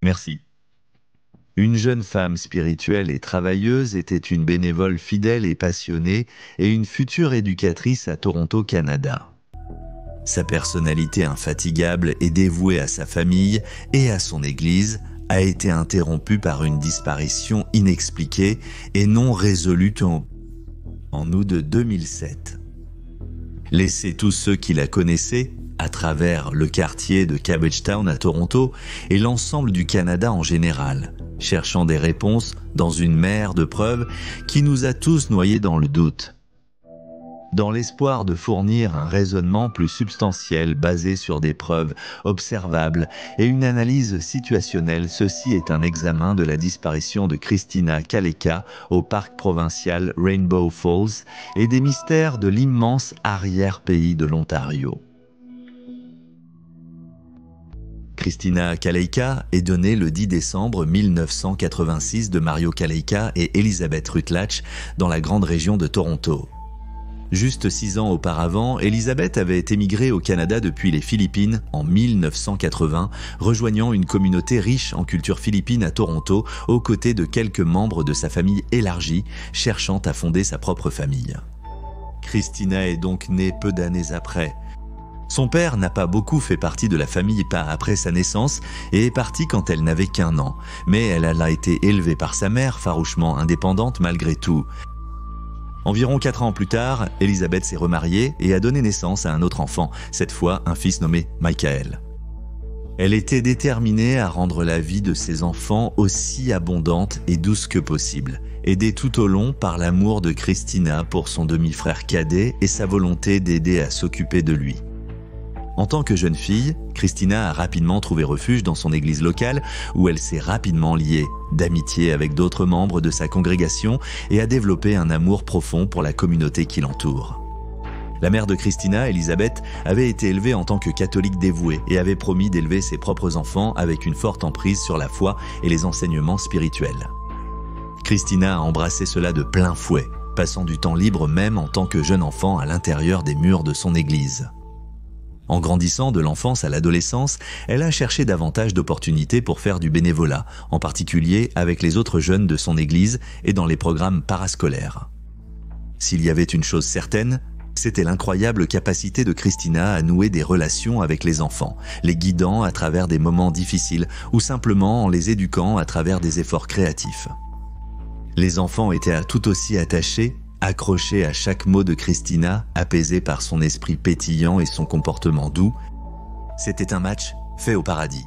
Merci. Une jeune femme spirituelle et travailleuse était une bénévole fidèle et passionnée et une future éducatrice à Toronto, Canada. Sa personnalité infatigable et dévouée à sa famille et à son église a été interrompue par une disparition inexpliquée et non résolue en août de 2007. Laissez tous ceux qui la connaissaient, à travers le quartier de Cabbagetown à Toronto et l'ensemble du Canada en général, cherchant des réponses dans une mer de preuves qui nous a tous noyés dans le doute. Dans l'espoir de fournir un raisonnement plus substantiel basé sur des preuves observables et une analyse situationnelle, ceci est un examen de la disparition de Christina Kaleka au parc provincial Rainbow Falls et des mystères de l'immense arrière-pays de l'Ontario. Christina Kaleka est donnée le 10 décembre 1986 de Mario Kaleka et Elizabeth Rutlatch dans la grande région de Toronto. Juste 6 ans auparavant, Elizabeth avait émigré au Canada depuis les Philippines en 1980, rejoignant une communauté riche en culture philippine à Toronto, aux côtés de quelques membres de sa famille élargie, cherchant à fonder sa propre famille. Christina est donc née peu d'années après. Son père n'a pas beaucoup fait partie de la famille après sa naissance et est parti quand elle n'avait qu'1 an, mais elle a été élevée par sa mère, farouchement indépendante malgré tout. Environ 4 ans plus tard, Elizabeth s'est remariée et a donné naissance à un autre enfant, cette fois un fils nommé Michael. Elle était déterminée à rendre la vie de ses enfants aussi abondante et douce que possible, aidée tout au long par l'amour de Christina pour son demi-frère cadet et sa volonté d'aider à s'occuper de lui. En tant que jeune fille, Christina a rapidement trouvé refuge dans son église locale où elle s'est rapidement liée d'amitié avec d'autres membres de sa congrégation et a développé un amour profond pour la communauté qui l'entoure. La mère de Christina, Elizabeth, avait été élevée en tant que catholique dévouée et avait promis d'élever ses propres enfants avec une forte emprise sur la foi et les enseignements spirituels. Christina a embrassé cela de plein fouet, passant du temps libre même en tant que jeune enfant à l'intérieur des murs de son église. En grandissant de l'enfance à l'adolescence, elle a cherché davantage d'opportunités pour faire du bénévolat, en particulier avec les autres jeunes de son église et dans les programmes parascolaires. S'il y avait une chose certaine, c'était l'incroyable capacité de Christina à nouer des relations avec les enfants, les guidant à travers des moments difficiles ou simplement en les éduquant à travers des efforts créatifs. Les enfants étaient tout aussi attachés, accroché à chaque mot de Christina, apaisé par son esprit pétillant et son comportement doux. C'était un match fait au paradis.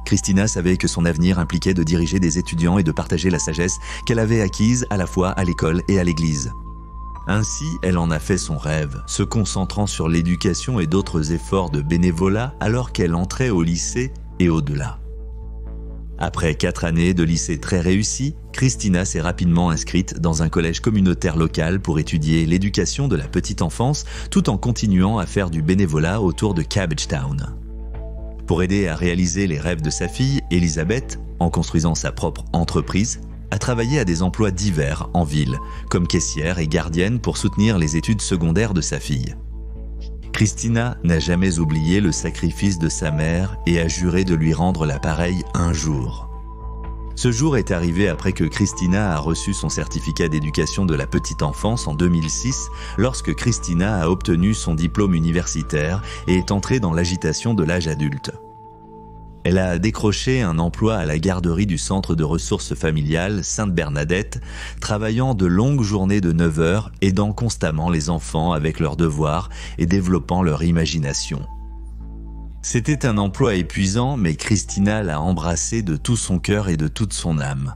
Christina savait que son avenir impliquait de diriger des étudiants et de partager la sagesse qu'elle avait acquise à la fois à l'école et à l'église. Ainsi, elle en a fait son rêve, se concentrant sur l'éducation et d'autres efforts de bénévolat alors qu'elle entrait au lycée et au-delà. Après 4 années de lycée très réussi, Christina s'est rapidement inscrite dans un collège communautaire local pour étudier l'éducation de la petite enfance tout en continuant à faire du bénévolat autour de Cabbagetown. Pour aider à réaliser les rêves de sa fille, Elizabeth, en construisant sa propre entreprise, a travaillé à des emplois divers en ville, comme caissière et gardienne pour soutenir les études secondaires de sa fille. Christina n'a jamais oublié le sacrifice de sa mère et a juré de lui rendre l'appareil un jour. Ce jour est arrivé après que Christina a reçu son certificat d'éducation de la petite enfance en 2006, lorsque Christina a obtenu son diplôme universitaire et est entrée dans l'agitation de l'âge adulte. Elle a décroché un emploi à la garderie du centre de ressources familiales Sainte-Bernadette, travaillant de longues journées de 9 heures, aidant constamment les enfants avec leurs devoirs et développant leur imagination. C'était un emploi épuisant, mais Christina l'a embrassé de tout son cœur et de toute son âme.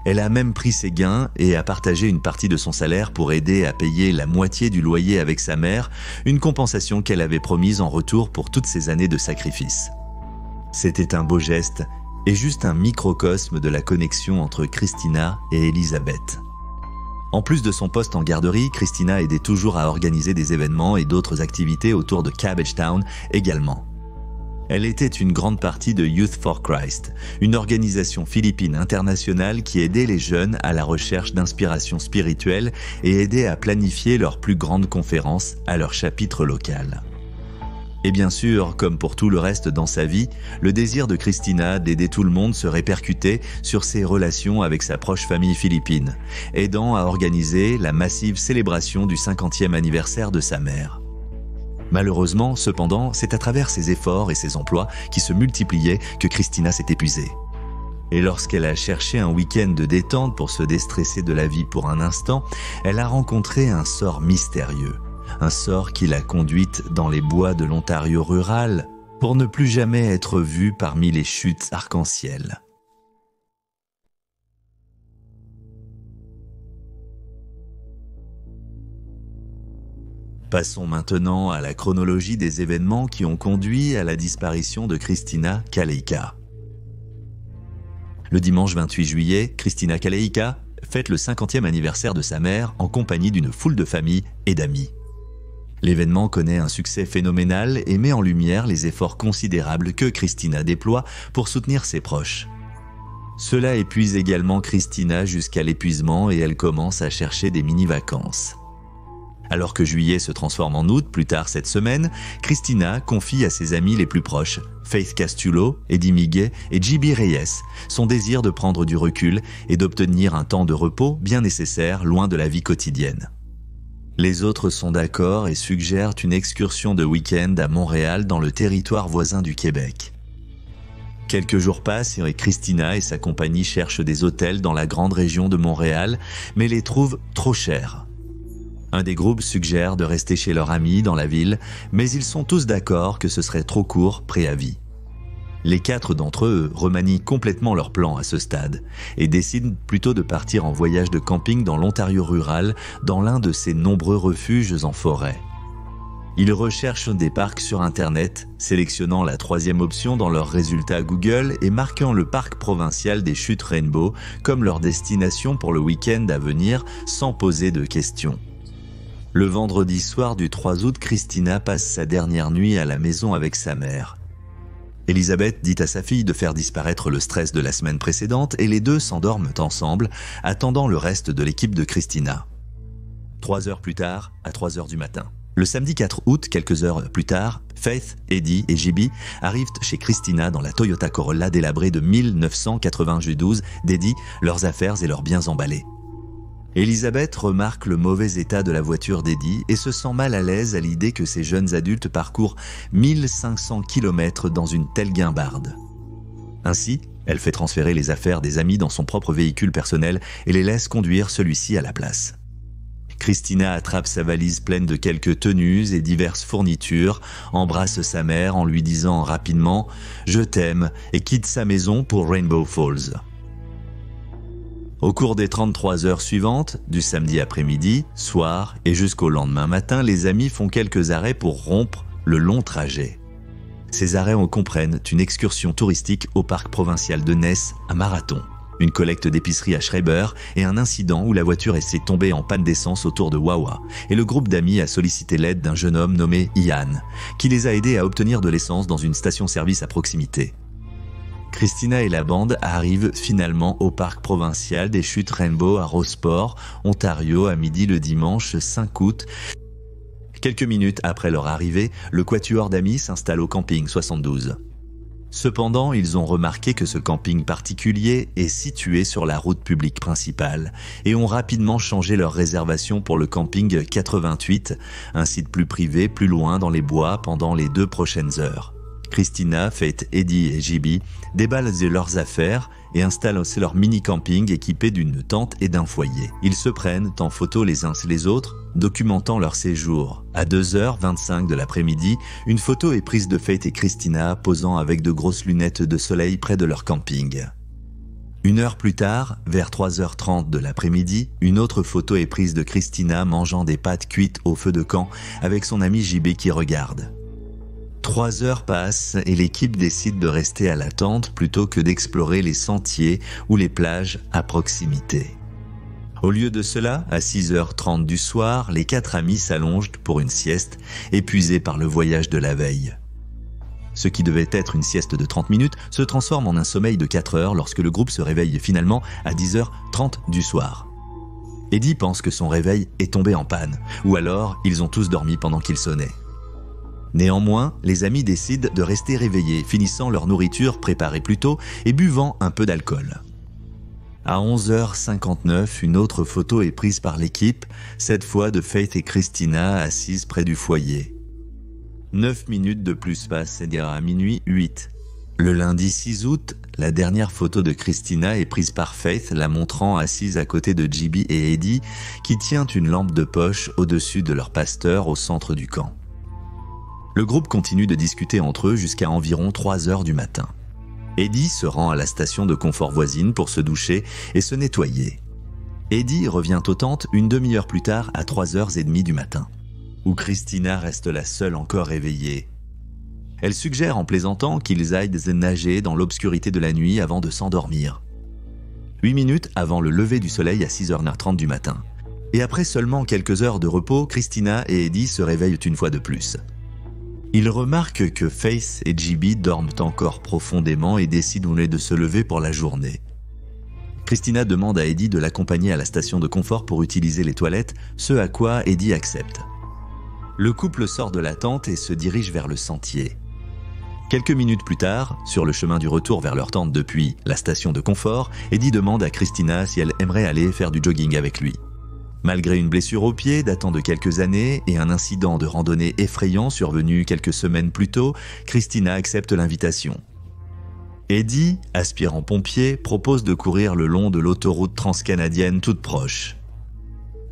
Elle a même pris ses gains et a partagé une partie de son salaire pour aider à payer la moitié du loyer avec sa mère, une compensation qu'elle avait promise en retour pour toutes ces années de sacrifice. C'était un beau geste et juste un microcosme de la connexion entre Christina et Elizabeth. En plus de son poste en garderie, Christina aidait toujours à organiser des événements et d'autres activités autour de Cabbagetown également. Elle était une grande partie de Youth for Christ, une organisation philippine internationale qui aidait les jeunes à la recherche d'inspiration spirituelle et aidait à planifier leurs plus grandes conférences à leur chapitre local. Et bien sûr, comme pour tout le reste dans sa vie, le désir de Christina d'aider tout le monde se répercutait sur ses relations avec sa proche famille philippine, aidant à organiser la massive célébration du 50e anniversaire de sa mère. Malheureusement, cependant, c'est à travers ses efforts et ses emplois qui se multipliaient que Christina s'est épuisée. Et lorsqu'elle a cherché un week-end de détente pour se déstresser de la vie pour un instant, elle a rencontré un sort mystérieux. Un sort qui l'a conduite dans les bois de l'Ontario rural pour ne plus jamais être vue parmi les chutes arc-en-ciel. Passons maintenant à la chronologie des événements qui ont conduit à la disparition de Christina Kaleika. Le dimanche 28 juillet, Christina Kaleika fête le 50e anniversaire de sa mère en compagnie d'une foule de familles et d'amis. L'événement connaît un succès phénoménal et met en lumière les efforts considérables que Christina déploie pour soutenir ses proches. Cela épuise également Christina jusqu'à l'épuisement et elle commence à chercher des mini-vacances. Alors que juillet se transforme en août plus tard cette semaine, Christina confie à ses amis les plus proches, Faith Castulo, Eddie Miguet et J.B. Reyes, son désir de prendre du recul et d'obtenir un temps de repos bien nécessaire loin de la vie quotidienne. Les autres sont d'accord et suggèrent une excursion de week-end à Montréal dans le territoire voisin du Québec. Quelques jours passent et Christina et sa compagnie cherchent des hôtels dans la grande région de Montréal, mais les trouvent trop chers. Un des groupes suggère de rester chez leur ami dans la ville, mais ils sont tous d'accord que ce serait trop court préavis. Les 4 d'entre eux remanient complètement leur plan à ce stade et décident plutôt de partir en voyage de camping dans l'Ontario rural, dans l'un de ces nombreux refuges en forêt. Ils recherchent des parcs sur Internet, sélectionnant la 3e option dans leurs résultats Google et marquant le parc provincial des Chutes Rainbow comme leur destination pour le week-end à venir sans poser de questions. Le vendredi soir du 3 août, Christina passe sa dernière nuit à la maison avec sa mère. Elisabeth dit à sa fille de faire disparaître le stress de la semaine précédente et les deux s'endorment ensemble, attendant le reste de l'équipe de Christina. 3 heures plus tard, à 3 heures du matin. Le samedi 4 août, quelques heures plus tard, Faith, Eddie et J.B. arrivent chez Christina dans la Toyota Corolla délabrée de 1992 d'Eddie, leurs affaires et leurs biens emballés. Elisabeth remarque le mauvais état de la voiture d'Eddie et se sent mal à l'aise à l'idée que ces jeunes adultes parcourent 1500 km dans une telle guimbarde. Ainsi, elle fait transférer les affaires des amis dans son propre véhicule personnel et les laisse conduire celui-ci à la place. Christina attrape sa valise pleine de quelques tenues et diverses fournitures, embrasse sa mère en lui disant rapidement « Je t'aime » et quitte sa maison pour Rainbow Falls. Au cours des 33 heures suivantes, du samedi après-midi, soir et jusqu'au lendemain matin, les amis font quelques arrêts pour rompre le long trajet. Ces arrêts en comprennent une excursion touristique au parc provincial de Ness à Marathon, une collecte d'épicerie à Schreiber et un incident où la voiture s'est tombée en panne d'essence autour de Wawa et le groupe d'amis a sollicité l'aide d'un jeune homme nommé Ian, qui les a aidés à obtenir de l'essence dans une station-service à proximité. Christina et la bande arrivent finalement au parc provincial des Chutes Rainbow à Roseport, Ontario, à midi le dimanche 5 août. Quelques minutes après leur arrivée, le quatuor d'amis s'installe au camping 72. Cependant, ils ont remarqué que ce camping particulier est situé sur la route publique principale et ont rapidement changé leur réservation pour le camping 88, un site plus privé, plus loin dans les bois pendant les 2 prochaines heures. Christina, Faith, Eddie et J.B. déballent leurs affaires et installent aussi leur mini-camping équipé d'une tente et d'un foyer. Ils se prennent en photo les uns les autres, documentant leur séjour. À 2h25 de l'après-midi, une photo est prise de Faith et Christina posant avec de grosses lunettes de soleil près de leur camping. 1 heure plus tard, vers 3h30 de l'après-midi, une autre photo est prise de Christina mangeant des pâtes cuites au feu de camp avec son ami JB qui regarde. 3 heures passent et l'équipe décide de rester à la tente plutôt que d'explorer les sentiers ou les plages à proximité. Au lieu de cela, à 6h30 du soir, les 4 amis s'allongent pour une sieste, épuisés par le voyage de la veille. Ce qui devait être une sieste de 30 minutes se transforme en un sommeil de 4 heures lorsque le groupe se réveille finalement à 10h30 du soir. Eddie pense que son réveil est tombé en panne, ou alors ils ont tous dormi pendant qu'il sonnait. Néanmoins, les amis décident de rester réveillés, finissant leur nourriture préparée plus tôt et buvant un peu d'alcool. À 11h59, une autre photo est prise par l'équipe, cette fois de Faith et Christina assises près du foyer. 9 minutes de plus passent, c'est-à-dire à minuit 8. Le lundi 6 août, la dernière photo de Christina est prise par Faith, la montrant assise à côté de Gibby et Eddie, qui tient une lampe de poche au-dessus de leur pasteur au centre du camp. Le groupe continue de discuter entre eux jusqu'à environ 3 heures du matin. Eddie se rend à la station de confort voisine pour se doucher et se nettoyer. Eddie revient aux tentes une demi-heure plus tard à 3h30 du matin, où Christina reste la seule encore éveillée. Elle suggère en plaisantant qu'ils aillent nager dans l'obscurité de la nuit avant de s'endormir. 8 minutes avant le lever du soleil à 6h30 du matin. Et après seulement quelques heures de repos, Christina et Eddie se réveillent une fois de plus. Ils remarquent que Faith et Gibby dorment encore profondément et décident de se lever pour la journée. Christina demande à Eddie de l'accompagner à la station de confort pour utiliser les toilettes, ce à quoi Eddie accepte. Le couple sort de la tente et se dirige vers le sentier. Quelques minutes plus tard, sur le chemin du retour vers leur tente depuis la station de confort, Eddie demande à Christina si elle aimerait aller faire du jogging avec lui. Malgré une blessure au pied datant de quelques années et un incident de randonnée effrayant survenu quelques semaines plus tôt, Christina accepte l'invitation. Eddie, aspirant pompier, propose de courir le long de l'autoroute transcanadienne toute proche.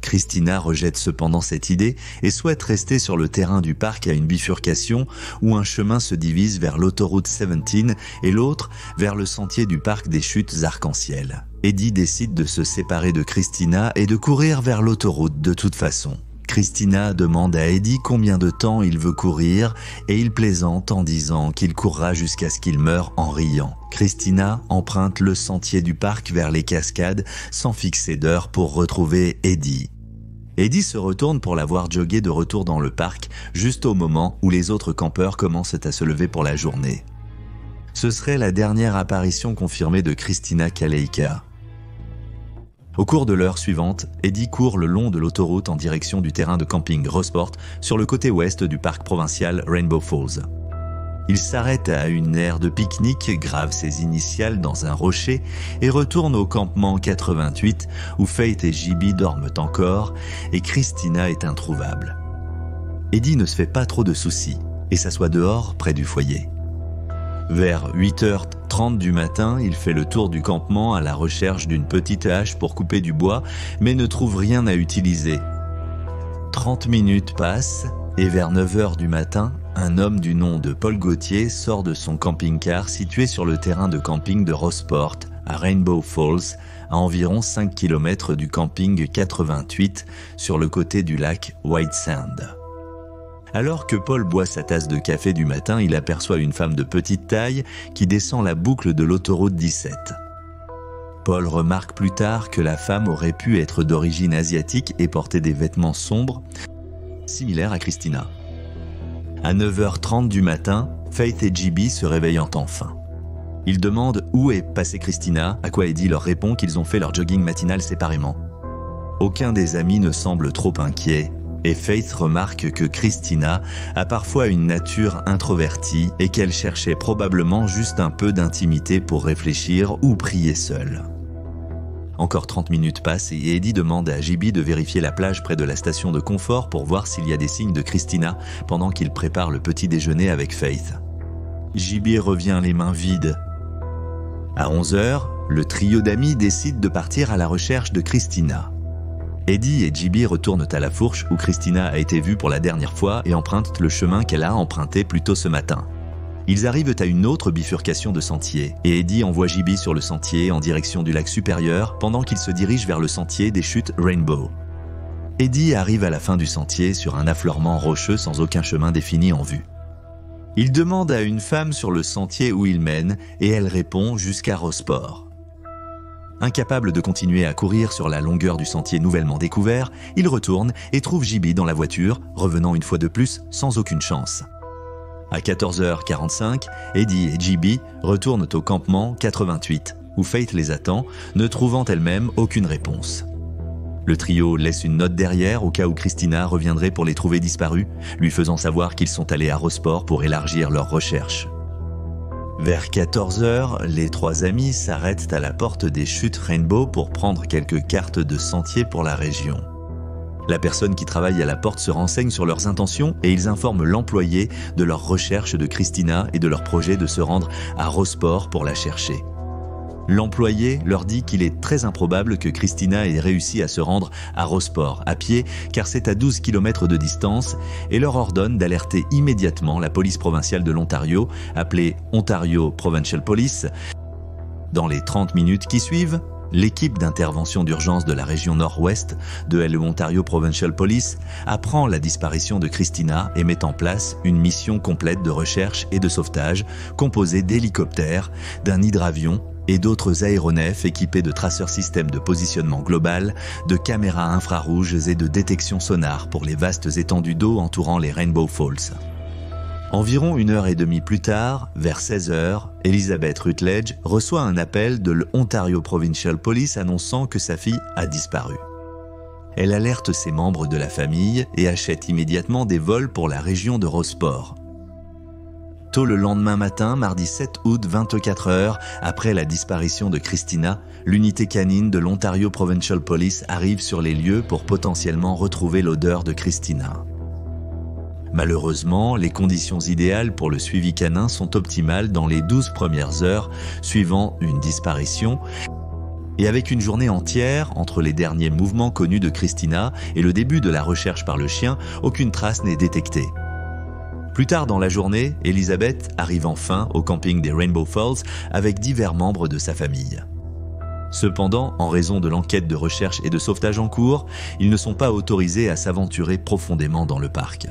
Christina rejette cependant cette idée et souhaite rester sur le terrain du parc à une bifurcation où un chemin se divise vers l'autoroute 17 et l'autre vers le sentier du parc des chutes arc-en-ciel. Eddie décide de se séparer de Christina et de courir vers l'autoroute de toute façon. Christina demande à Eddie combien de temps il veut courir et il plaisante en disant qu'il courra jusqu'à ce qu'il meure en riant. Christina emprunte le sentier du parc vers les cascades sans fixer d'heure pour retrouver Eddie. Eddie se retourne pour la voir jogger de retour dans le parc juste au moment où les autres campeurs commencent à se lever pour la journée. Ce serait la dernière apparition confirmée de Christina Kaleika. Au cours de l'heure suivante, Eddie court le long de l'autoroute en direction du terrain de camping Rossport sur le côté ouest du parc provincial Rainbow Falls. Il s'arrête à une aire de pique-nique, grave ses initiales dans un rocher et retourne au campement 88 où Faith et Gibby dorment encore et Christina est introuvable. Eddie ne se fait pas trop de soucis et s'assoit dehors près du foyer. Vers 8h30 du matin, il fait le tour du campement à la recherche d'une petite hache pour couper du bois, mais ne trouve rien à utiliser. 30 minutes passent et vers 9h du matin, un homme du nom de Paul Gauthier sort de son camping-car situé sur le terrain de camping de Rossport, à Rainbow Falls, à environ 5 km du camping 88 sur le côté du lac White Sand. Alors que Paul boit sa tasse de café du matin, il aperçoit une femme de petite taille qui descend la boucle de l'autoroute 17. Paul remarque plus tard que la femme aurait pu être d'origine asiatique et porter des vêtements sombres, similaires à Christina. À 9h30 du matin, Faith et Gibby se réveillent enfin. Ils demandent où est passée Christina, à quoi Eddie leur répond qu'ils ont fait leur jogging matinal séparément. Aucun des amis ne semble trop inquiet, et Faith remarque que Christina a parfois une nature introvertie et qu'elle cherchait probablement juste un peu d'intimité pour réfléchir ou prier seule. Encore 30 minutes passent et Eddie demande à Gibby de vérifier la plage près de la station de confort pour voir s'il y a des signes de Christina pendant qu'il prépare le petit déjeuner avec Faith. Gibby revient les mains vides. À 11h, le trio d'amis décide de partir à la recherche de Christina. Eddie et Gibby retournent à la fourche où Christina a été vue pour la dernière fois et empruntent le chemin qu'elle a emprunté plus tôt ce matin. Ils arrivent à une autre bifurcation de sentier et Eddie envoie Gibby sur le sentier en direction du lac supérieur pendant qu'il se dirige vers le sentier des chutes Rainbow. Eddie arrive à la fin du sentier sur un affleurement rocheux sans aucun chemin défini en vue. Il demande à une femme sur le sentier où il mène et elle répond jusqu'à Rossport. Incapable de continuer à courir sur la longueur du sentier nouvellement découvert, il retourne et trouve Gibby dans la voiture, revenant une fois de plus sans aucune chance. À 14h45, Eddie et Gibby retournent au campement 88, où Faith les attend, ne trouvant elle-même aucune réponse. Le trio laisse une note derrière au cas où Christina reviendrait pour les trouver disparus, lui faisant savoir qu'ils sont allés à Rossport pour élargir leurs recherches. Vers 14 h, les trois amis s'arrêtent à la porte des chutes Rainbow pour prendre quelques cartes de sentiers pour la région. La personne qui travaille à la porte se renseigne sur leurs intentions et ils informent l'employé de leur recherche de Christina et de leur projet de se rendre à Rossport pour la chercher. L'employé leur dit qu'il est très improbable que Christina ait réussi à se rendre à Rossport à pied car c'est à 12 km de distance et leur ordonne d'alerter immédiatement la police provinciale de l'Ontario, appelée Ontario Provincial Police. Dans les 30 minutes qui suivent, l'équipe d'intervention d'urgence de la région nord-ouest de l'Ontario Provincial Police apprend la disparition de Christina et met en place une mission complète de recherche et de sauvetage composée d'hélicoptères, d'un hydravion et d'autres aéronefs équipés de traceurs systèmes de positionnement global, de caméras infrarouges et de détection sonar pour les vastes étendues d'eau entourant les Rainbow Falls. Environ 1h30 plus tard, vers 16 h, Elizabeth Rutledge reçoit un appel de l'Ontario Provincial Police annonçant que sa fille a disparu. Elle alerte ses membres de la famille et achète immédiatement des vols pour la région de Rossport. Tôt le lendemain matin, mardi 7 août, 24 h, après la disparition de Christina, l'unité canine de l'Ontario Provincial Police arrive sur les lieux pour potentiellement retrouver l'odeur de Christina. Malheureusement, les conditions idéales pour le suivi canin sont optimales dans les 12 premières heures suivant une disparition et avec une journée entière entre les derniers mouvements connus de Christina et le début de la recherche par le chien, aucune trace n'est détectée. Plus tard dans la journée, Elizabeth arrive enfin au camping des Rainbow Falls avec divers membres de sa famille. Cependant, en raison de l'enquête de recherche et de sauvetage en cours, ils ne sont pas autorisés à s'aventurer profondément dans le parc.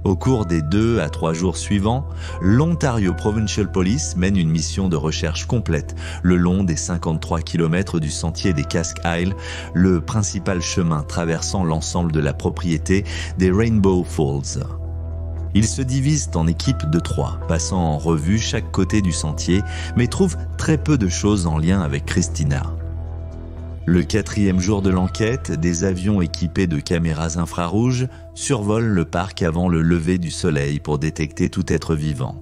Au cours des 2 à 3 jours suivants, l'Ontario Provincial Police mène une mission de recherche complète le long des 53 km du sentier des Casques Isles, le principal chemin traversant l'ensemble de la propriété des Rainbow Falls. Ils se divisent en équipes de 3, passant en revue chaque côté du sentier, mais trouvent très peu de choses en lien avec Christina. Le 4e jour de l'enquête, des avions équipés de caméras infrarouges survolent le parc avant le lever du soleil pour détecter tout être vivant.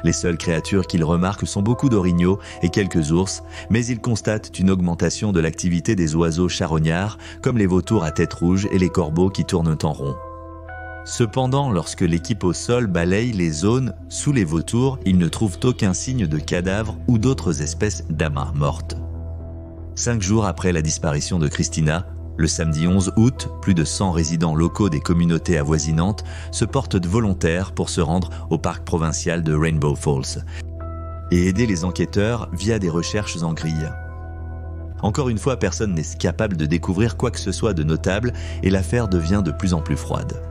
Les seules créatures qu'ils remarquent sont beaucoup d'orignaux et quelques ours, mais ils constatent une augmentation de l'activité des oiseaux charognards, comme les vautours à tête rouge et les corbeaux qui tournent en rond. Cependant, lorsque l'équipe au sol balaye les zones sous les vautours, ils ne trouvent aucun signe de cadavre ou d'autres espèces d'amas mortes. 5 jours après la disparition de Christina, le samedi 11 août, plus de 100 résidents locaux des communautés avoisinantes se portent volontaires pour se rendre au parc provincial de Rainbow Falls et aider les enquêteurs via des recherches en grille. Encore une fois, personne n'est capable de découvrir quoi que ce soit de notable et l'affaire devient de plus en plus froide.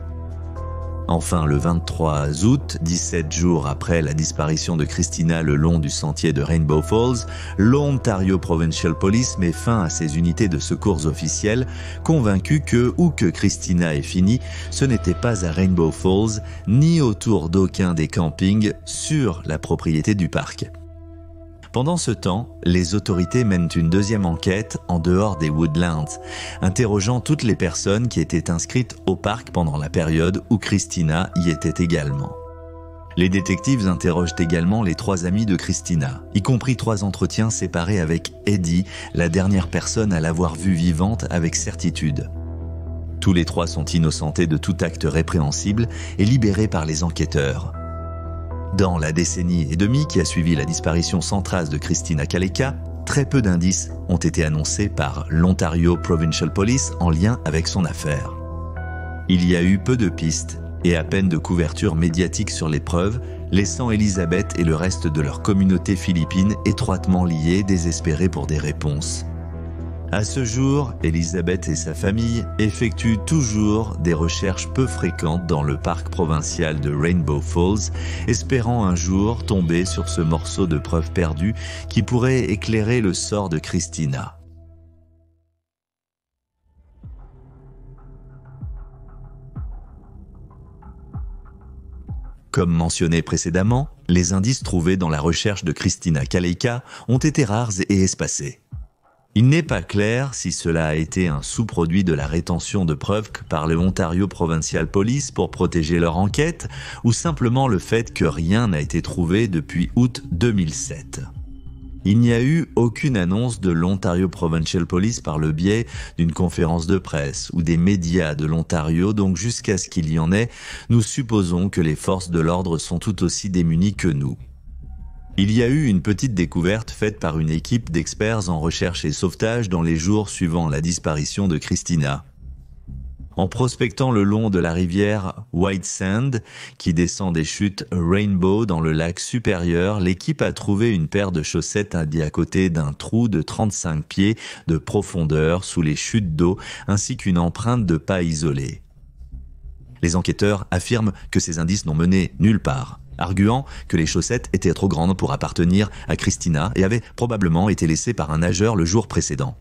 Enfin, le 23 août, 17 jours après la disparition de Christina le long du sentier de Rainbow Falls, l'Ontario Provincial Police met fin à ses unités de secours officielles, convaincu que, où que Christina est finie, ce n'était pas à Rainbow Falls, ni autour d'aucun des campings sur la propriété du parc. Pendant ce temps, les autorités mènent une deuxième enquête en dehors des Woodlands, interrogeant toutes les personnes qui étaient inscrites au parc pendant la période où Christina y était également. Les détectives interrogent également les 3 amis de Christina, y compris 3 entretiens séparés avec Eddie, la dernière personne à l'avoir vue vivante avec certitude. Tous les 3 sont innocentés de tout acte répréhensible et libérés par les enquêteurs. Dans la décennie et demie qui a suivi la disparition sans trace de Christina Kaleka, très peu d'indices ont été annoncés par l'Ontario Provincial Police en lien avec son affaire. Il y a eu peu de pistes et à peine de couverture médiatique sur les preuves, laissant Elizabeth et le reste de leur communauté philippine étroitement liés, désespérés pour des réponses. À ce jour, Elizabeth et sa famille effectuent toujours des recherches peu fréquentes dans le parc provincial de Rainbow Falls, espérant un jour tomber sur ce morceau de preuve perdue qui pourrait éclairer le sort de Christina. Comme mentionné précédemment, les indices trouvés dans la recherche de Christina Kaleka ont été rares et espacés. Il n'est pas clair si cela a été un sous-produit de la rétention de preuves par le Ontario Provincial Police pour protéger leur enquête, ou simplement le fait que rien n'a été trouvé depuis août 2007. Il n'y a eu aucune annonce de l'Ontario Provincial Police par le biais d'une conférence de presse ou des médias de l'Ontario, donc jusqu'à ce qu'il y en ait, nous supposons que les forces de l'ordre sont tout aussi démunies que nous. Il y a eu une petite découverte faite par une équipe d'experts en recherche et sauvetage dans les jours suivant la disparition de Christina. En prospectant le long de la rivière White Sand, qui descend des chutes Rainbow dans le lac supérieur, l'équipe a trouvé une paire de chaussettes à côté d'un trou de 35 pieds de profondeur sous les chutes d'eau, ainsi qu'une empreinte de pas isolée. Les enquêteurs affirment que ces indices n'ont mené nulle part, arguant que les chaussettes étaient trop grandes pour appartenir à Christina et avaient probablement été laissées par un nageur le jour précédent.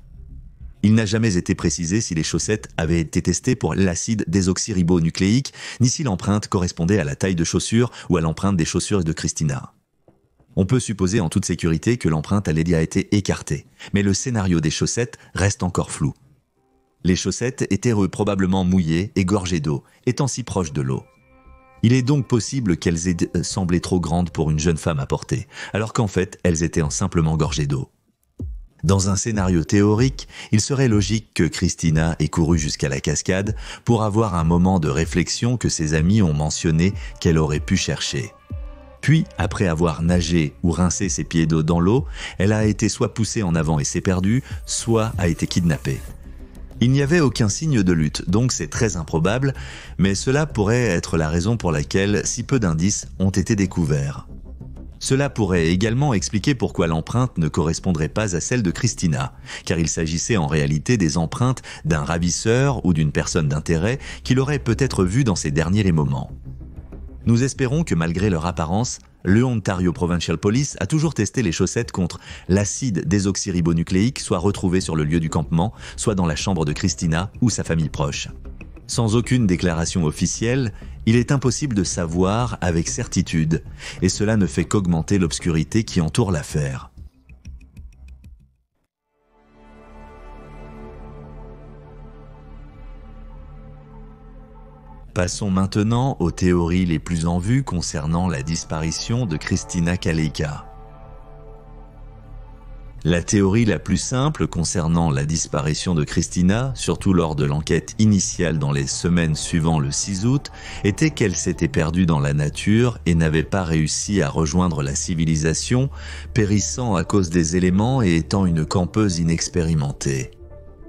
Il n'a jamais été précisé si les chaussettes avaient été testées pour l'acide désoxyribonucléique, ni si l'empreinte correspondait à la taille de chaussures ou à l'empreinte des chaussures de Christina. On peut supposer en toute sécurité que l'empreinte a déjà été écartée, mais le scénario des chaussettes reste encore flou. Les chaussettes étaient probablement mouillées et gorgées d'eau, étant si proches de l'eau. Il est donc possible qu'elles aient semblé trop grandes pour une jeune femme à porter, alors qu'en fait, elles étaient simplement gorgées d'eau. Dans un scénario théorique, il serait logique que Christina ait couru jusqu'à la cascade pour avoir un moment de réflexion que ses amis ont mentionné qu'elle aurait pu chercher. Puis, après avoir nagé ou rincé ses pieds d'eau dans l'eau, elle a été soit poussée en avant et s'est perdue, soit a été kidnappée. Il n'y avait aucun signe de lutte, donc c'est très improbable, mais cela pourrait être la raison pour laquelle si peu d'indices ont été découverts. Cela pourrait également expliquer pourquoi l'empreinte ne correspondrait pas à celle de Christina, car il s'agissait en réalité des empreintes d'un ravisseur ou d'une personne d'intérêt qu'il aurait peut-être vu dans ses derniers moments. Nous espérons que malgré leur apparence, le Ontario Provincial Police a toujours testé les chaussettes contre l'acide désoxyribonucléique, soit retrouvé sur le lieu du campement, soit dans la chambre de Christina ou sa famille proche. Sans aucune déclaration officielle, il est impossible de savoir avec certitude, et cela ne fait qu'augmenter l'obscurité qui entoure l'affaire. Passons maintenant aux théories les plus en vue concernant la disparition de Christina Kaleika. La théorie la plus simple concernant la disparition de Christina, surtout lors de l'enquête initiale dans les semaines suivant le 6 août, était qu'elle s'était perdue dans la nature et n'avait pas réussi à rejoindre la civilisation, périssant à cause des éléments et étant une campeuse inexpérimentée.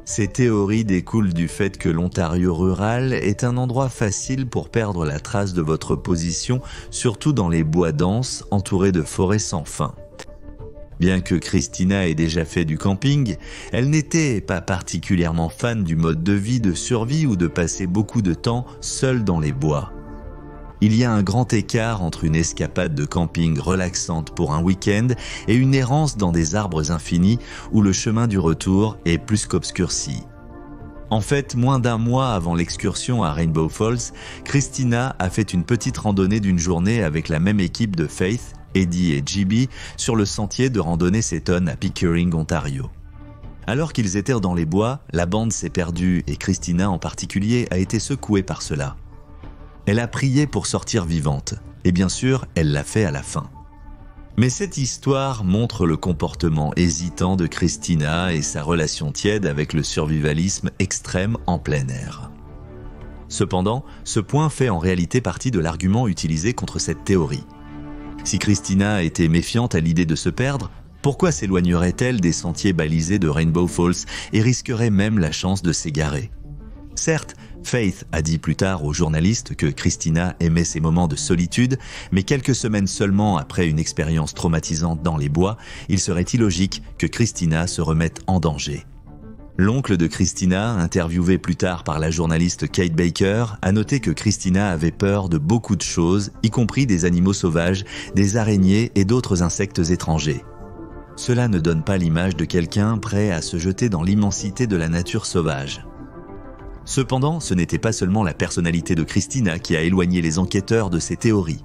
Ces théories découlent du fait que l'Ontario rural est un endroit facile pour perdre la trace de votre position, surtout dans les bois denses entourés de forêts sans fin. Bien que Christina ait déjà fait du camping, elle n'était pas particulièrement fan du mode de vie de survie ou de passer beaucoup de temps seule dans les bois. Il y a un grand écart entre une escapade de camping relaxante pour un week-end et une errance dans des arbres infinis où le chemin du retour est plus qu'obscurci. En fait, moins d'un mois avant l'excursion à Rainbow Falls, Christina a fait une petite randonnée d'une journée avec la même équipe de Faith, Eddie et GB sur le sentier de randonnée Seton à Pickering, Ontario. Alors qu'ils étaient dans les bois, la bande s'est perdue et Christina en particulier a été secouée par cela. Elle a prié pour sortir vivante, et bien sûr, elle l'a fait à la fin. Mais cette histoire montre le comportement hésitant de Christina et sa relation tiède avec le survivalisme extrême en plein air. Cependant, ce point fait en réalité partie de l'argument utilisé contre cette théorie. Si Christina était méfiante à l'idée de se perdre, pourquoi s'éloignerait-elle des sentiers balisés de Rainbow Falls et risquerait même la chance de s'égarer ? Certes, Faith a dit plus tard aux journalistes que Christina aimait ses moments de solitude, mais quelques semaines seulement après une expérience traumatisante dans les bois, il serait illogique que Christina se remette en danger. L'oncle de Christina, interviewé plus tard par la journaliste Kate Baker, a noté que Christina avait peur de beaucoup de choses, y compris des animaux sauvages, des araignées et d'autres insectes étrangers. Cela ne donne pas l'image de quelqu'un prêt à se jeter dans l'immensité de la nature sauvage. Cependant, ce n'était pas seulement la personnalité de Christina qui a éloigné les enquêteurs de ces théories.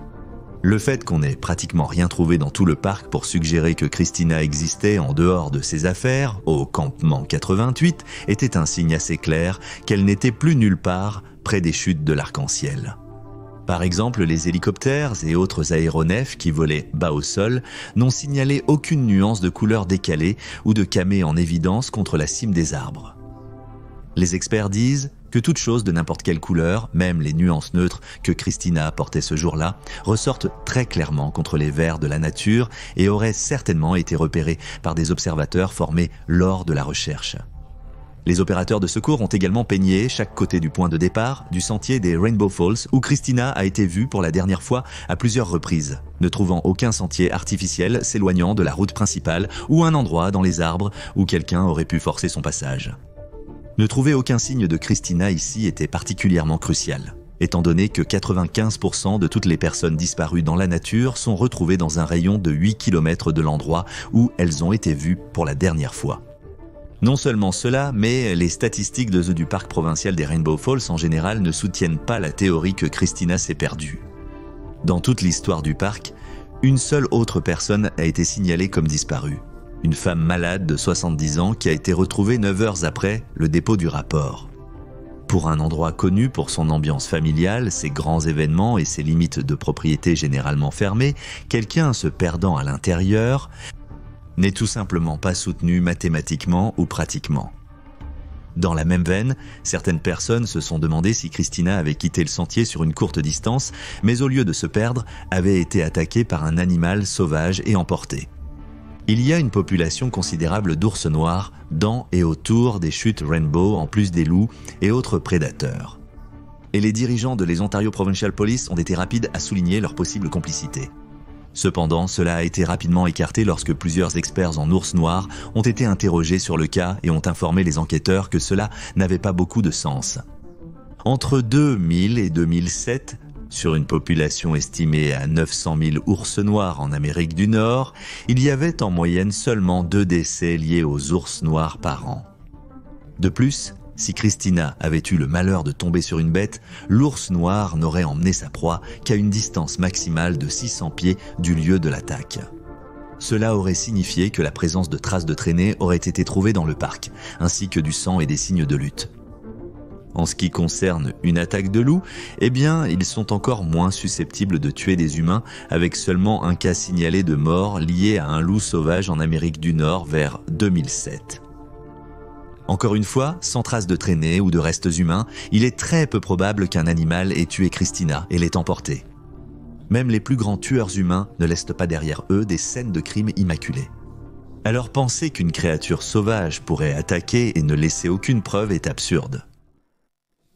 Le fait qu'on n'ait pratiquement rien trouvé dans tout le parc pour suggérer que Christina existait en dehors de ses affaires, au campement 88, était un signe assez clair qu'elle n'était plus nulle part près des chutes de l'Arc-en-Ciel. Par exemple, les hélicoptères et autres aéronefs qui volaient bas au sol n'ont signalé aucune nuance de couleur décalée ou de camée en évidence contre la cime des arbres. Les experts disent que toute chose de n'importe quelle couleur, même les nuances neutres que Christina portait ce jour-là, ressortent très clairement contre les verts de la nature et auraient certainement été repérées par des observateurs formés lors de la recherche. Les opérateurs de secours ont également peigné chaque côté du point de départ du sentier des Rainbow Falls où Christina a été vue pour la dernière fois à plusieurs reprises, ne trouvant aucun sentier artificiel s'éloignant de la route principale ou un endroit dans les arbres où quelqu'un aurait pu forcer son passage. Ne trouver aucun signe de Christina ici était particulièrement crucial, étant donné que 95% de toutes les personnes disparues dans la nature sont retrouvées dans un rayon de 8 km de l'endroit où elles ont été vues pour la dernière fois. Non seulement cela, mais les statistiques de du parc provincial des Rainbow Falls en général ne soutiennent pas la théorie que Christina s'est perdue. Dans toute l'histoire du parc, une seule autre personne a été signalée comme disparue. Une femme malade de 70 ans qui a été retrouvée 9 heures après le dépôt du rapport. Pour un endroit connu pour son ambiance familiale, ses grands événements et ses limites de propriété généralement fermées, quelqu'un se perdant à l'intérieur n'est tout simplement pas soutenu mathématiquement ou pratiquement. Dans la même veine, certaines personnes se sont demandé si Christina avait quitté le sentier sur une courte distance, mais au lieu de se perdre, avait été attaquée par un animal sauvage et emportée. Il y a une population considérable d'ours noirs dans et autour des chutes Rainbow en plus des loups et autres prédateurs. Et les dirigeants de les Ontario Provincial Police ont été rapides à souligner leur possible complicité. Cependant, cela a été rapidement écarté lorsque plusieurs experts en ours noirs ont été interrogés sur le cas et ont informé les enquêteurs que cela n'avait pas beaucoup de sens. Entre 2000 et 2007, sur une population estimée à 900 000 ours noirs en Amérique du Nord, il y avait en moyenne seulement 2 décès liés aux ours noirs par an. De plus, si Christina avait eu le malheur de tomber sur une bête, l'ours noir n'aurait emmené sa proie qu'à une distance maximale de 600 pieds du lieu de l'attaque. Cela aurait signifié que la présence de traces de traînées aurait été trouvée dans le parc, ainsi que du sang et des signes de lutte. En ce qui concerne une attaque de loup, eh bien, ils sont encore moins susceptibles de tuer des humains, avec seulement un cas signalé de mort lié à un loup sauvage en Amérique du Nord vers 2007. Encore une fois, sans trace de traînées ou de restes humains, il est très peu probable qu'un animal ait tué Christina et l'ait emportée. Même les plus grands tueurs humains ne laissent pas derrière eux des scènes de crimes immaculées. Alors penser qu'une créature sauvage pourrait attaquer et ne laisser aucune preuve est absurde.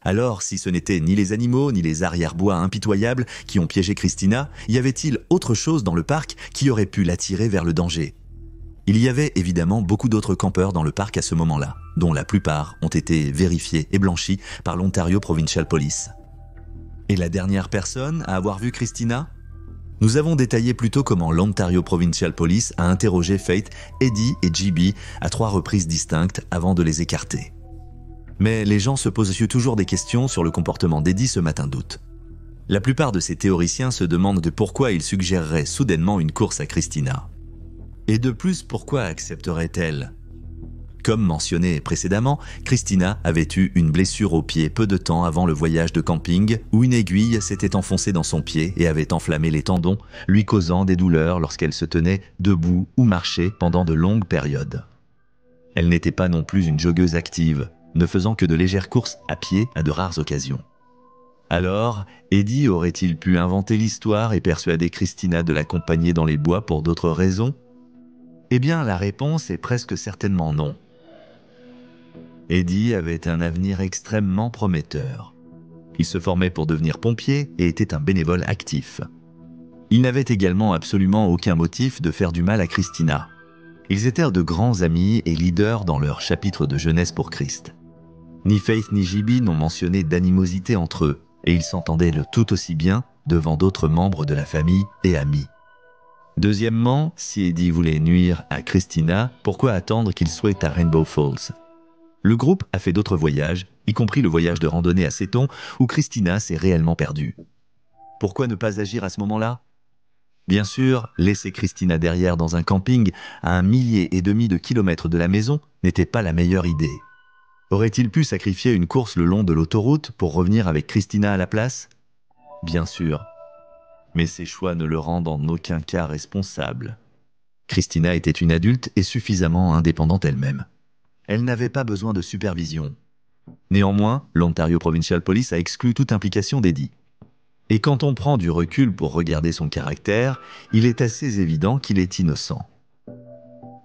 Alors, si ce n'étaient ni les animaux ni les arrière-bois impitoyables qui ont piégé Christina, y avait-il autre chose dans le parc qui aurait pu l'attirer vers le danger ? Il y avait évidemment beaucoup d'autres campeurs dans le parc à ce moment-là, dont la plupart ont été vérifiés et blanchis par l'Ontario Provincial Police. Et la dernière personne à avoir vu Christina ? Nous avons détaillé plus tôt comment l'Ontario Provincial Police a interrogé Faith, Eddie et JB à 3 reprises distinctes avant de les écarter. Mais les gens se posent toujours des questions sur le comportement d'Eddie ce matin d'août. La plupart de ces théoriciens se demandent de pourquoi il suggérerait soudainement une course à Christina. Et de plus, pourquoi accepterait-elle ? Comme mentionné précédemment, Christina avait eu une blessure au pied peu de temps avant le voyage de camping où une aiguille s'était enfoncée dans son pied et avait enflammé les tendons, lui causant des douleurs lorsqu'elle se tenait debout ou marchait pendant de longues périodes. Elle n'était pas non plus une joggeuse active, ne faisant que de légères courses à pied à de rares occasions. Alors, Eddie aurait-il pu inventer l'histoire et persuader Christina de l'accompagner dans les bois pour d'autres raisons ? Eh bien, la réponse est presque certainement non. Eddie avait un avenir extrêmement prometteur. Il se formait pour devenir pompier et était un bénévole actif. Il n'avait également absolument aucun motif de faire du mal à Christina. Ils étaient de grands amis et leaders dans leur chapitre de jeunesse pour Christ. Ni Faith ni JB n'ont mentionné d'animosité entre eux, et ils s'entendaient tout aussi bien devant d'autres membres de la famille et amis. Deuxièmement, si Eddie voulait nuire à Christina, pourquoi attendre qu'il soit à Rainbow Falls ? Le groupe a fait d'autres voyages, y compris le voyage de randonnée à Seton, où Christina s'est réellement perdue. Pourquoi ne pas agir à ce moment-là ? Bien sûr, laisser Christina derrière dans un camping à 1,5 millier de kilomètres de la maison n'était pas la meilleure idée. Aurait-il pu sacrifier une course le long de l'autoroute pour revenir avec Christina à la place? Bien sûr. Mais ces choix ne le rendent en aucun cas responsable. Christina était une adulte et suffisamment indépendante elle-même. Elle n'avait pas besoin de supervision. Néanmoins, l'Ontario Provincial Police a exclu toute implication d'Eddie. Et quand on prend du recul pour regarder son caractère, il est assez évident qu'il est innocent.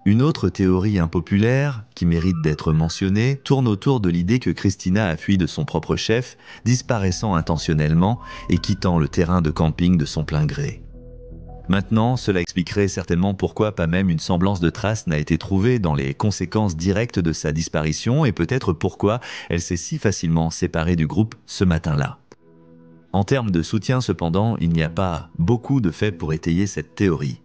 Une autre théorie impopulaire, qui mérite d'être mentionnée, tourne autour de l'idée que Christina a fui de son propre chef, disparaissant intentionnellement et quittant le terrain de camping de son plein gré. Maintenant, cela expliquerait certainement pourquoi pas même une semblance de trace n'a été trouvée dans les conséquences directes de sa disparition et peut-être pourquoi elle s'est si facilement séparée du groupe ce matin-là. En termes de soutien cependant, il n'y a pas beaucoup de faits pour étayer cette théorie.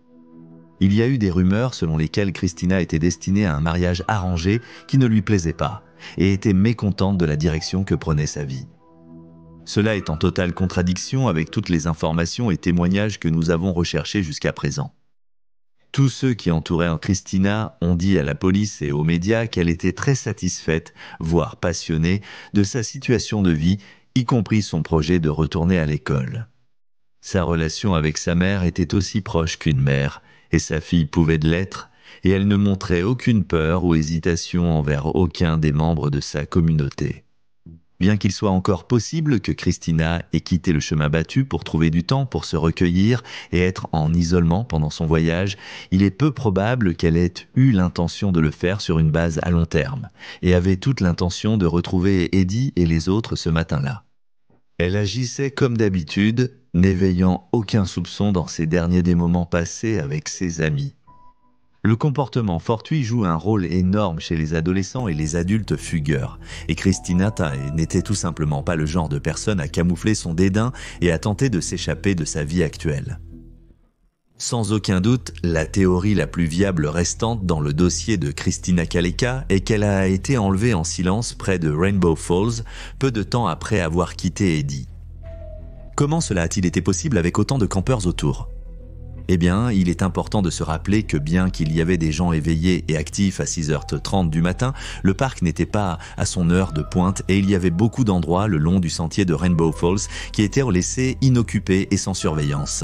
Il y a eu des rumeurs selon lesquelles Christina était destinée à un mariage arrangé qui ne lui plaisait pas et était mécontente de la direction que prenait sa vie. Cela est en totale contradiction avec toutes les informations et témoignages que nous avons recherchés jusqu'à présent. Tous ceux qui entouraient Christina ont dit à la police et aux médias qu'elle était très satisfaite, voire passionnée, de sa situation de vie, y compris son projet de retourner à l'école. Sa relation avec sa mère était aussi proche qu'une mère, et sa fille pouvait l'être, et elle ne montrait aucune peur ou hésitation envers aucun des membres de sa communauté. Bien qu'il soit encore possible que Christina ait quitté le chemin battu pour trouver du temps pour se recueillir et être en isolement pendant son voyage, il est peu probable qu'elle ait eu l'intention de le faire sur une base à long terme, et avait toute l'intention de retrouver Eddie et les autres ce matin-là. Elle agissait comme d'habitude, n'éveillant aucun soupçon dans ces derniers des moments passés avec ses amis. Le comportement fortuit joue un rôle énorme chez les adolescents et les adultes fugueurs, et Christina n'était tout simplement pas le genre de personne à camoufler son dédain et à tenter de s'échapper de sa vie actuelle. Sans aucun doute, la théorie la plus viable restante dans le dossier de Christina Kaleka est qu'elle a été enlevée en silence près de Rainbow Falls, peu de temps après avoir quitté Eddie. Comment cela a-t-il été possible avec autant de campeurs autour ? Eh bien, il est important de se rappeler que bien qu'il y avait des gens éveillés et actifs à 6h30 du matin, le parc n'était pas à son heure de pointe et il y avait beaucoup d'endroits le long du sentier de Rainbow Falls qui étaient laissés inoccupés et sans surveillance.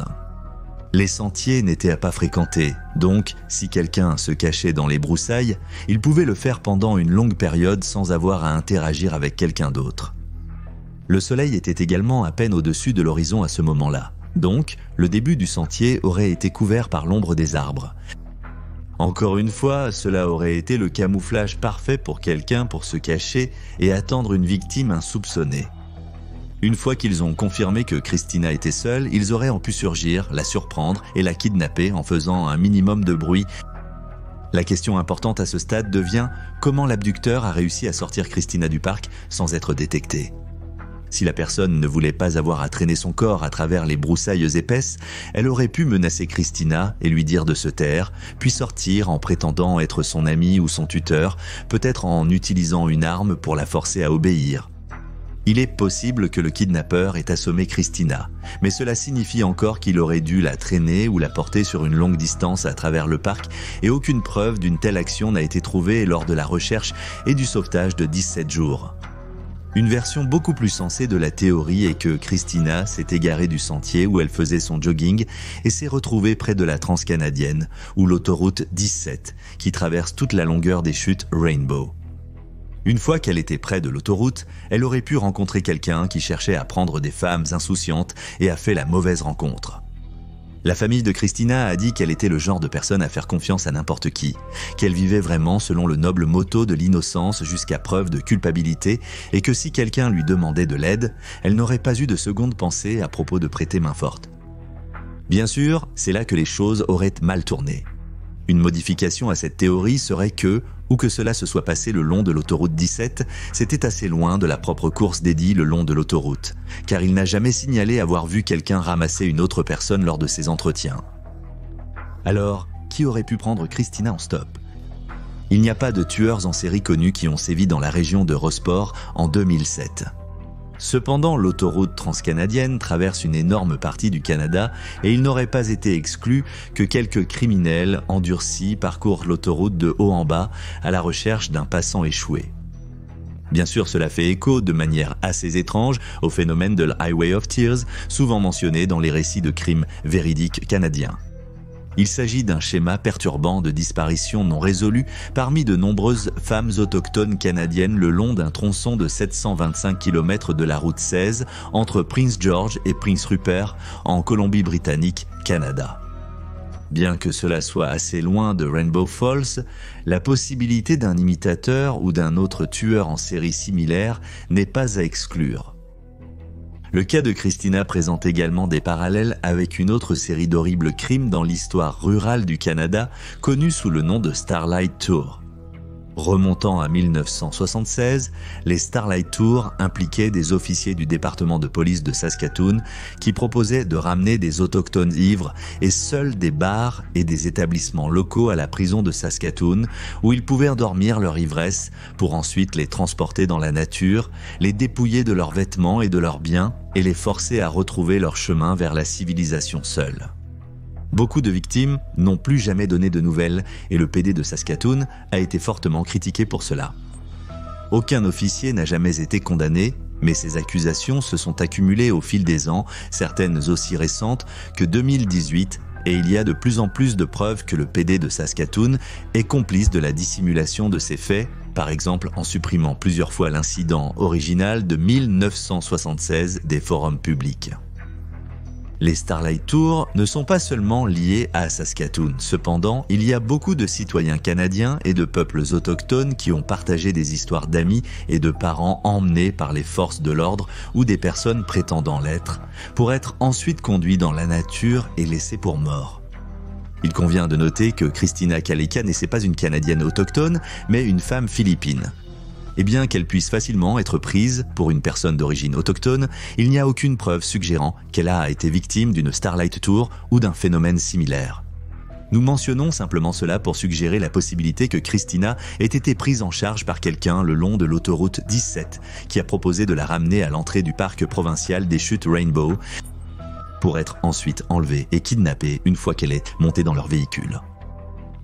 Les sentiers n'étaient à pas fréquenter, donc si quelqu'un se cachait dans les broussailles, il pouvait le faire pendant une longue période sans avoir à interagir avec quelqu'un d'autre. Le soleil était également à peine au-dessus de l'horizon à ce moment-là, donc le début du sentier aurait été couvert par l'ombre des arbres. Encore une fois, cela aurait été le camouflage parfait pour quelqu'un pour se cacher et attendre une victime insoupçonnée. Une fois qu'ils ont confirmé que Christina était seule, ils auraient pu surgir, la surprendre et la kidnapper en faisant un minimum de bruit. La question importante à ce stade devient comment l'abducteur a réussi à sortir Christina du parc sans être détecté. Si la personne ne voulait pas avoir à traîner son corps à travers les broussailles épaisses, elle aurait pu menacer Christina et lui dire de se taire, puis sortir en prétendant être son ami ou son tuteur, peut-être en utilisant une arme pour la forcer à obéir. Il est possible que le kidnappeur ait assommé Christina, mais cela signifie encore qu'il aurait dû la traîner ou la porter sur une longue distance à travers le parc et aucune preuve d'une telle action n'a été trouvée lors de la recherche et du sauvetage de 17 jours. Une version beaucoup plus sensée de la théorie est que Christina s'est égarée du sentier où elle faisait son jogging et s'est retrouvée près de la transcanadienne ou l'autoroute 17 qui traverse toute la longueur des chutes Rainbow. Une fois qu'elle était près de l'autoroute, elle aurait pu rencontrer quelqu'un qui cherchait à prendre des femmes insouciantes et a fait la mauvaise rencontre. La famille de Christina a dit qu'elle était le genre de personne à faire confiance à n'importe qui, qu'elle vivait vraiment selon le noble motto de l'innocence jusqu'à preuve de culpabilité et que si quelqu'un lui demandait de l'aide, elle n'aurait pas eu de seconde pensée à propos de prêter main forte. Bien sûr, c'est là que les choses auraient mal tourné. Une modification à cette théorie serait que, ou que cela se soit passé le long de l'autoroute 17, c'était assez loin de la propre course d'Eddie le long de l'autoroute, car il n'a jamais signalé avoir vu quelqu'un ramasser une autre personne lors de ses entretiens. Alors, qui aurait pu prendre Christina en stop ? Il n'y a pas de tueurs en série connus qui ont sévi dans la région de Rossport en 2007. Cependant, l'autoroute transcanadienne traverse une énorme partie du Canada et il n'aurait pas été exclu que quelques criminels endurcis parcourent l'autoroute de haut en bas à la recherche d'un passant échoué. Bien sûr, cela fait écho de manière assez étrange au phénomène de l'Highway of Tears, souvent mentionné dans les récits de crimes véridiques canadiens. Il s'agit d'un schéma perturbant de disparitions non résolues parmi de nombreuses femmes autochtones canadiennes le long d'un tronçon de 725 km de la route 16 entre Prince George et Prince Rupert en Colombie-Britannique, Canada. Bien que cela soit assez loin de Rainbow Falls, la possibilité d'un imitateur ou d'un autre tueur en série similaire n'est pas à exclure. Le cas de Christina présente également des parallèles avec une autre série d'horribles crimes dans l'histoire rurale du Canada, connue sous le nom de Starlight Tour. Remontant à 1976, les Starlight Tours impliquaient des officiers du département de police de Saskatoon qui proposaient de ramener des autochtones ivres et seuls des bars et des établissements locaux à la prison de Saskatoon où ils pouvaient endormir leur ivresse pour ensuite les transporter dans la nature, les dépouiller de leurs vêtements et de leurs biens et les forcer à retrouver leur chemin vers la civilisation seule. Beaucoup de victimes n'ont plus jamais donné de nouvelles et le PD de Saskatoon a été fortement critiqué pour cela. Aucun officier n'a jamais été condamné, mais ces accusations se sont accumulées au fil des ans, certaines aussi récentes que 2018, et il y a de plus en plus de preuves que le PD de Saskatoon est complice de la dissimulation de ces faits, par exemple en supprimant plusieurs fois l'incident original de 1976 des forums publics. Les Starlight Tours ne sont pas seulement liés à Saskatoon. Cependant, il y a beaucoup de citoyens canadiens et de peuples autochtones qui ont partagé des histoires d'amis et de parents emmenés par les forces de l'ordre ou des personnes prétendant l'être, pour être ensuite conduits dans la nature et laissés pour morts. Il convient de noter que Christina Kaleika n'est pas une Canadienne autochtone, mais une femme philippine. Et bien qu'elle puisse facilement être prise pour une personne d'origine autochtone, il n'y a aucune preuve suggérant qu'elle a été victime d'une Starlight Tour ou d'un phénomène similaire. Nous mentionnons simplement cela pour suggérer la possibilité que Christina ait été prise en charge par quelqu'un le long de l'autoroute 17 qui a proposé de la ramener à l'entrée du parc provincial des Chutes Rainbow pour être ensuite enlevée et kidnappée une fois qu'elle est montée dans leur véhicule.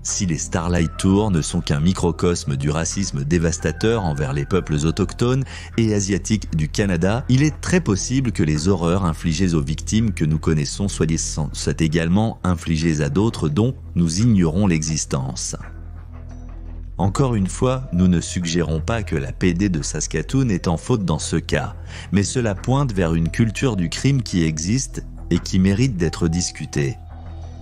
Si les Starlight Tours ne sont qu'un microcosme du racisme dévastateur envers les peuples autochtones et asiatiques du Canada, il est très possible que les horreurs infligées aux victimes que nous connaissons soient également infligées à d'autres dont nous ignorons l'existence. Encore une fois, nous ne suggérons pas que la PD de Saskatoon est en faute dans ce cas, mais cela pointe vers une culture du crime qui existe et qui mérite d'être discutée.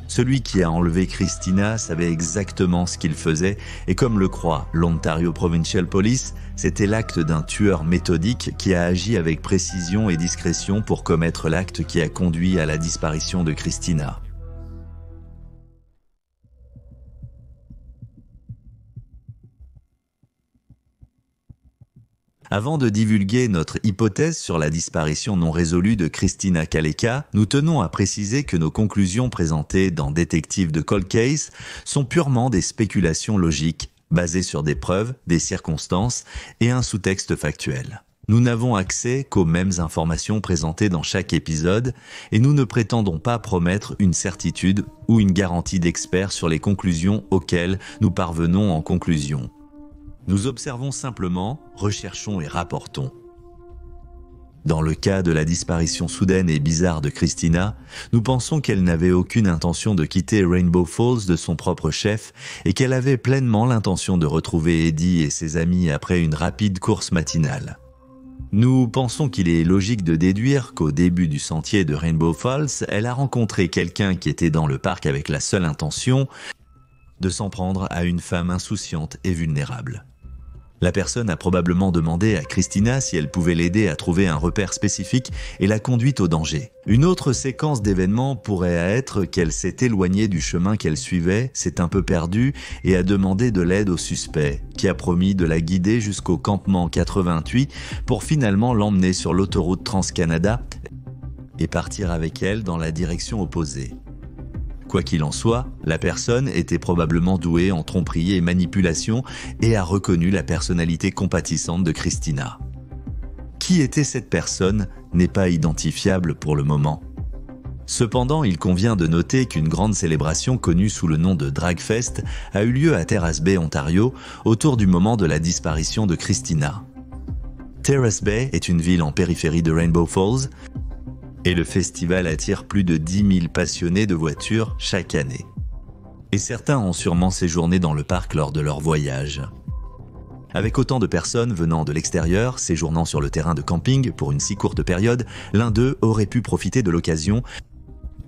Celui qui a enlevé Christina savait exactement ce qu'il faisait et comme le croit l'Ontario Provincial Police, c'était l'acte d'un tueur méthodique qui a agi avec précision et discrétion pour commettre l'acte qui a conduit à la disparition de Christina. Avant de divulguer notre hypothèse sur la disparition non résolue de Christina Kaleika, nous tenons à préciser que nos conclusions présentées dans Détective de Cold Case sont purement des spéculations logiques, basées sur des preuves, des circonstances et un sous-texte factuel. Nous n'avons accès qu'aux mêmes informations présentées dans chaque épisode et nous ne prétendons pas promettre une certitude ou une garantie d'expert sur les conclusions auxquelles nous parvenons en conclusion. Nous observons simplement, recherchons et rapportons. Dans le cas de la disparition soudaine et bizarre de Christina, nous pensons qu'elle n'avait aucune intention de quitter Rainbow Falls de son propre chef et qu'elle avait pleinement l'intention de retrouver Eddie et ses amis après une rapide course matinale. Nous pensons qu'il est logique de déduire qu'au début du sentier de Rainbow Falls, elle a rencontré quelqu'un qui était dans le parc avec la seule intention de s'en prendre à une femme insouciante et vulnérable. La personne a probablement demandé à Christina si elle pouvait l'aider à trouver un repère spécifique et l'a conduite au danger. Une autre séquence d'événements pourrait être qu'elle s'est éloignée du chemin qu'elle suivait, s'est un peu perdue et a demandé de l'aide au suspect, qui a promis de la guider jusqu'au campement 88 pour finalement l'emmener sur l'autoroute Trans-Canada et partir avec elle dans la direction opposée. Quoi qu'il en soit, la personne était probablement douée en tromperie et manipulation et a reconnu la personnalité compatissante de Christina. Qui était cette personne n'est pas identifiable pour le moment. Cependant, il convient de noter qu'une grande célébration connue sous le nom de Dragfest a eu lieu à Terrace Bay, Ontario, autour du moment de la disparition de Christina. Terrace Bay est une ville en périphérie de Rainbow Falls et le festival attire plus de 10 000 passionnés de voitures chaque année. Et certains ont sûrement séjourné dans le parc lors de leur voyage. Avec autant de personnes venant de l'extérieur, séjournant sur le terrain de camping pour une si courte période, l'un d'eux aurait pu profiter de l'occasion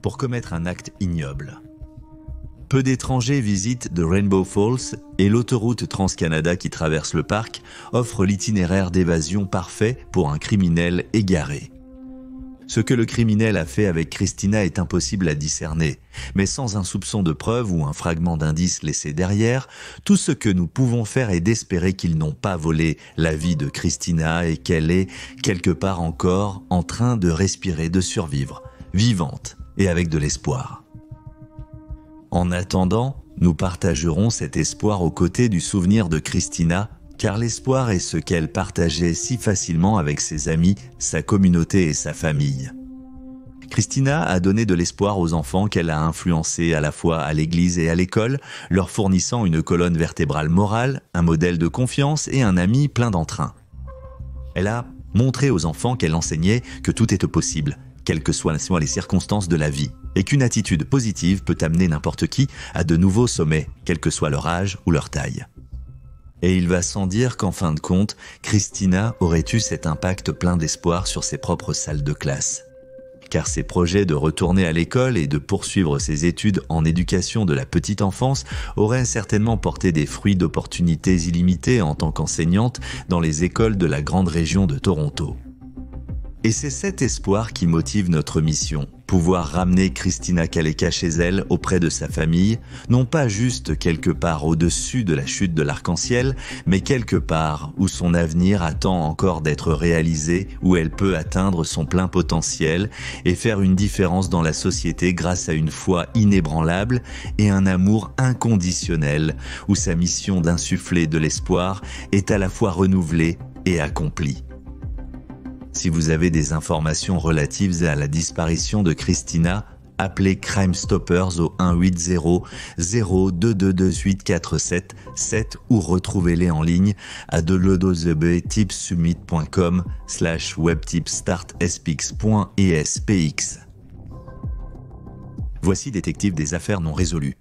pour commettre un acte ignoble. Peu d'étrangers visitent The Rainbow Falls et l'autoroute Trans-Canada qui traverse le parc offre l'itinéraire d'évasion parfait pour un criminel égaré. Ce que le criminel a fait avec Christina est impossible à discerner, mais sans un soupçon de preuve ou un fragment d'indice laissé derrière, tout ce que nous pouvons faire est d'espérer qu'ils n'ont pas volé la vie de Christina et qu'elle est, quelque part encore, en train de respirer, de survivre, vivante et avec de l'espoir. En attendant, nous partagerons cet espoir aux côtés du souvenir de Christina, car l'espoir est ce qu'elle partageait si facilement avec ses amis, sa communauté et sa famille. Christina a donné de l'espoir aux enfants qu'elle a influencés à la fois à l'église et à l'école, leur fournissant une colonne vertébrale morale, un modèle de confiance et un ami plein d'entrain. Elle a montré aux enfants qu'elle enseignait que tout est possible, quelles que soient les circonstances de la vie, et qu'une attitude positive peut amener n'importe qui à de nouveaux sommets, quel que soit leur âge ou leur taille. Et il va sans dire qu'en fin de compte, Christina aurait eu cet impact plein d'espoir sur ses propres salles de classe. Car ses projets de retourner à l'école et de poursuivre ses études en éducation de la petite enfance auraient certainement porté des fruits d'opportunités illimitées en tant qu'enseignante dans les écoles de la grande région de Toronto. Et c'est cet espoir qui motive notre mission, pouvoir ramener Christina Kaleka chez elle auprès de sa famille, non pas juste quelque part au-dessus de la chute de l'arc-en-ciel, mais quelque part où son avenir attend encore d'être réalisé, où elle peut atteindre son plein potentiel et faire une différence dans la société grâce à une foi inébranlable et un amour inconditionnel, où sa mission d'insuffler de l'espoir est à la fois renouvelée et accomplie. Si vous avez des informations relatives à la disparition de Christina, appelez Crime Stoppers au 180-0222847 ou retrouvez-les en ligne à www.tipsummit.com/webtipstartspx.espx. Voici Détective des affaires non résolues.